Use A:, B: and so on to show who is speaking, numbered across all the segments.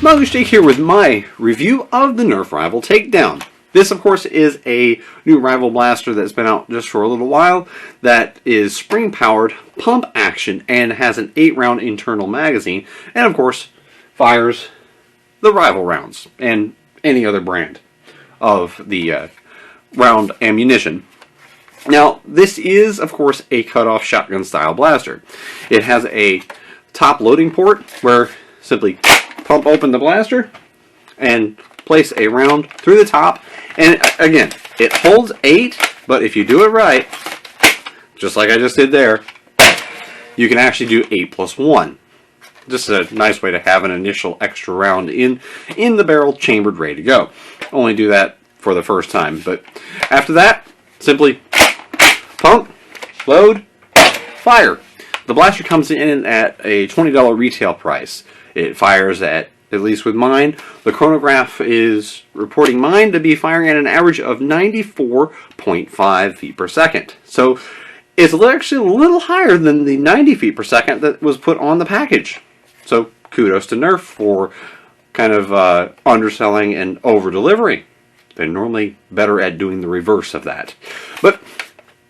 A: Jake here with my review of the Nerf rival Takedown. This, of course, is a new rival blaster that's been out just for a little while that is spring-powered, pump action, and has an 8-round internal magazine, and, of course, fires the rival rounds and any other brand of the round ammunition. Now, this is, of course, a cut-off shotgun-style blaster. It has a top loading port where simply pump open the blaster and place a round through the top. And again, it holds 8, but if you do it right, just like I just did there, you can actually do 8 plus 1. Just a nice way to have an initial extra round in the barrel, chambered, ready to go. Only do that for the first time, but after that, simply pump, load, fire. The blaster comes in at a $20 retail price. It fires at least with mine, the chronograph is reporting mine to be firing at an average of 94.5 feet per second. So it's actually a little higher than the 90 feet per second that was put on the package. So kudos to Nerf for kind of underselling and over-delivering. They're normally better at doing the reverse of that. But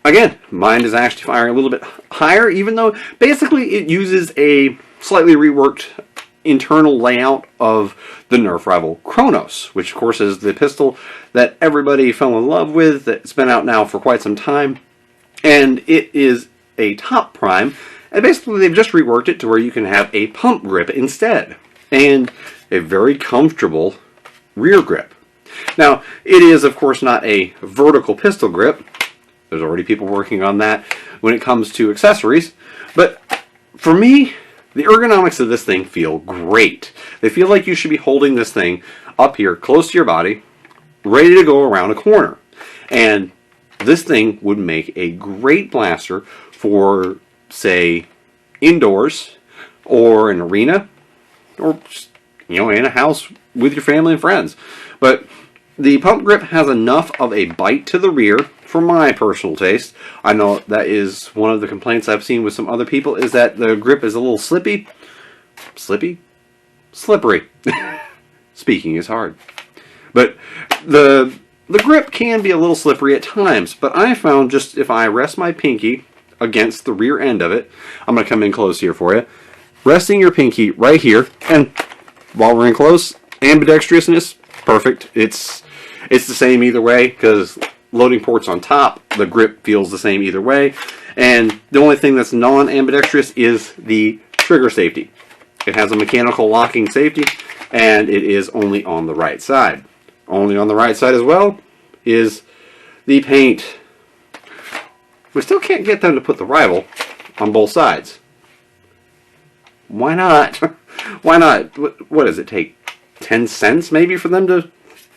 A: again, mine is actually firing a little bit higher, even though basically it uses a slightly reworked internal layout of the Nerf rival Kronos, which of course is the pistol that everybody fell in love with, that's been out now for quite some time, and it is a top prime, and basically they've just reworked it to where you can have a pump grip instead, and a very comfortable rear grip. Now, it is of course not a vertical pistol grip. There's already people working on that when it comes to accessories, but for me, the ergonomics of this thing feel great. They feel like you should be holding this thing up here, close to your body, ready to go around a corner. And this thing would make a great blaster for, say, indoors, or an arena, or just, in a house with your family and friends. But the pump grip has enough of a bite to the rear for my personal taste. I know that is one of the complaints I've seen with some other people, is that the grip is a little slippy. Slippy? Slippery. Speaking is hard. But the grip can be a little slippery at times, but I found just if I rest my pinky against the rear end of it, I'm going to come in close here for you, resting your pinky right here, and while we're in close, ambidextrousness, perfect. It's the same either way, because loading ports on top, the grip feels the same either way, and the only thing that's non-ambidextrous is the trigger safety. It has a mechanical locking safety, and it is only on the right side. Only on the right side as well is the paint. We still can't get them to put the rival on both sides. Why not? Why not? What does it take? 10 cents maybe for them to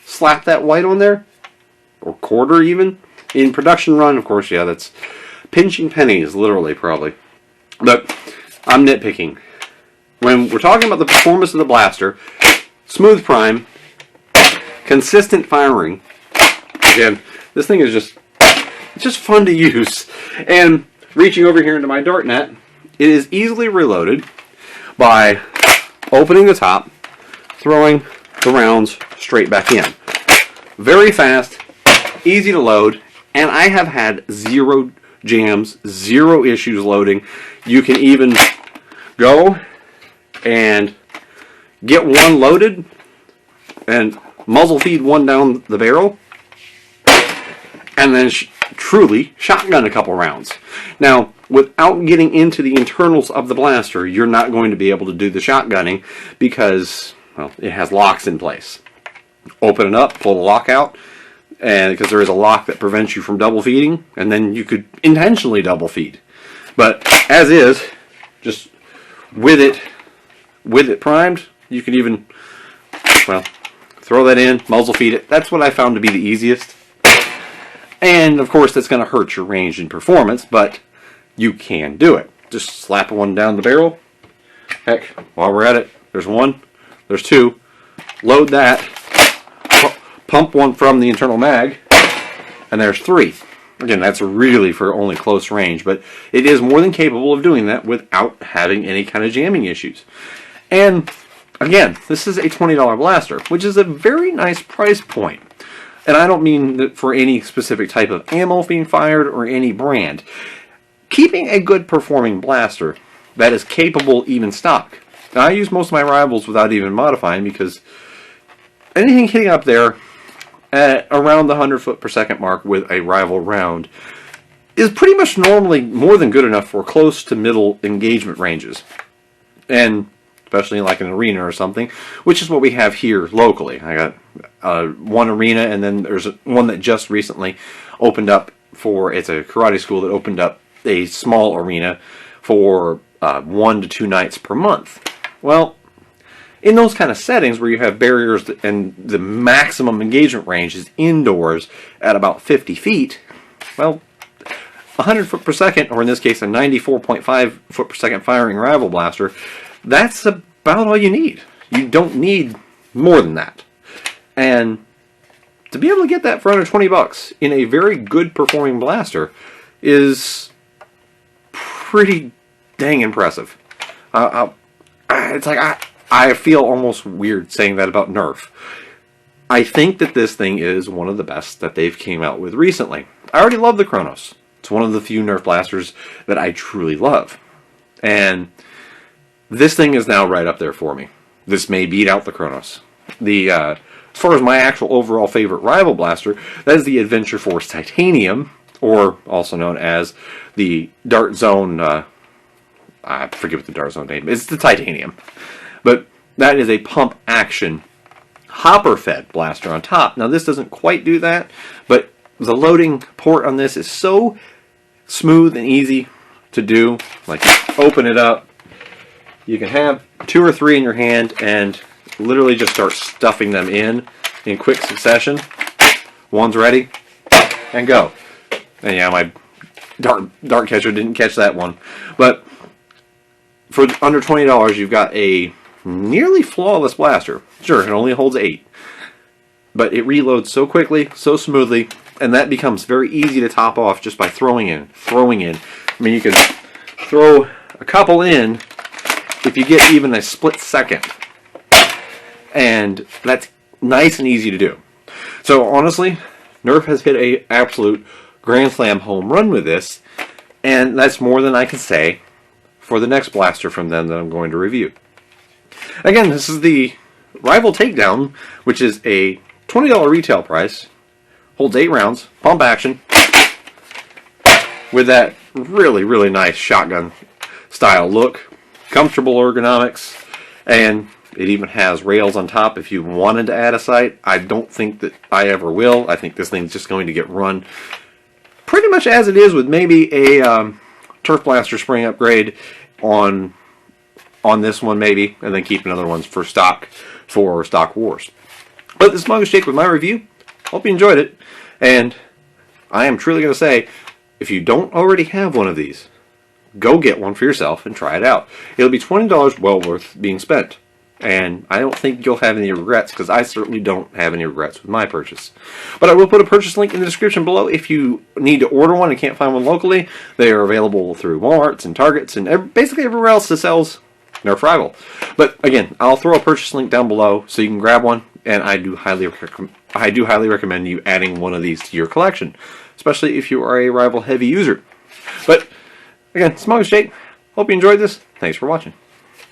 A: slap that white on there? Or quarter even? In production run, of course, yeah, that's pinching pennies, literally, probably. But I'm nitpicking. When we're talking about the performance of the blaster, smooth prime, consistent firing, again, this thing is just fun to use. And reaching over here into my dart net, it is easily reloaded by opening the top, throwing the rounds straight back in. Very fast, easy to load, and I have had zero jams, zero issues loading. You can even go and get one loaded and muzzle feed one down the barrel, and then truly shotgun a couple rounds. Now, without getting into the internals of the blaster, you're not going to be able to do the shotgunning because, well, it has locks in place. Open it up, pull the lock out, and because there is a lock that prevents you from double feeding, and then you could intentionally double feed. But as is, just with it primed, you could even, well, throw that in, muzzle feed it. That's what I found to be the easiest. And of course that's going to hurt your range and performance, but you can do it. Just slap one down the barrel. Heck, while we're at it, there's one, there's two. Load that, pump one from the internal mag, and there's 3. Again, that's really for only close range, but it is more than capable of doing that without having any kind of jamming issues. And again, this is a $20 blaster, which is a very nice price point. And I don't mean that for any specific type of ammo being fired or any brand. Keeping a good performing blaster that is capable even stock. Now, I use most of my rivals without even modifying because anything hitting up there at around the 100 foot per second mark with a rival round is pretty much normally more than good enough for close to middle engagement ranges. And especially like an arena or something, which is what we have here locally. I got one arena, and then there's one that just recently opened up for, it's a karate school that opened up a small arena for 1 to 2 nights per month. Well, in those kind of settings where you have barriers and the maximum engagement range is indoors at about 50 feet, well, 100 foot per second, or in this case a 94.5 foot per second firing rival blaster, that's about all you need. You don't need more than that. And to be able to get that for under 20 bucks in a very good performing blaster is pretty dang impressive. It's like I feel almost weird saying that about Nerf. I think that this thing is one of the best that they've came out with recently. I already love the Kronos. It's one of the few Nerf blasters that I truly love. And this thing is now right up there for me. This may beat out the Kronos. As far as my actual overall favorite rival blaster, that is the Adventure Force Titanium, or also known as the Dart Zone, I forget what the Dart Zone name is. It's the Titanium. But that is a pump action hopper-fed blaster on top. Now this doesn't quite do that, but the loading port on this is so smooth and easy to do. Like, you open it up, you can have 2 or 3 in your hand and literally just start stuffing them in quick succession. One's ready, and go. And yeah, my dart catcher didn't catch that one. But for under $20, you've got a nearly flawless blaster. Sure, it only holds 8. But it reloads so quickly, so smoothly, and that becomes very easy to top off just by throwing in. I mean, you can throw a couple in if you get even a split second. And that's nice and easy to do. So honestly, Nerf has hit an absolute grand slam home run with this, and that's more than I can say for the next blaster from them that I'm going to review. Again, this is the Rival Takedown, which is a $20 retail price, holds 8 rounds, pump action, with that really, really nice shotgun style look, comfortable ergonomics, and it even has rails on top if you wanted to add a sight. I don't think that I ever will. I think this thing's just going to get run pretty much as it is, with maybe a Turf Blaster spring upgrade on this one maybe, and then keep another one for Stock Wars. But this is Mongoose Jake with my review. Hope you enjoyed it, and I am truly going to say, if you don't already have one of these, go get one for yourself and try it out. It'll be $20 well worth being spent. And I don't think you'll have any regrets, because I certainly don't have any regrets with my purchase. But I will put a purchase link in the description below if you need to order one and can't find one locally. They are available through Walmarts and Targets and basically everywhere else that sells Nerf Rival. But again, I'll throw a purchase link down below so you can grab one, and I do highly recommend you adding one of these to your collection, especially if you are a Rival heavy user. But again, it's Mongoose Jake. Hope you enjoyed this. Thanks for watching.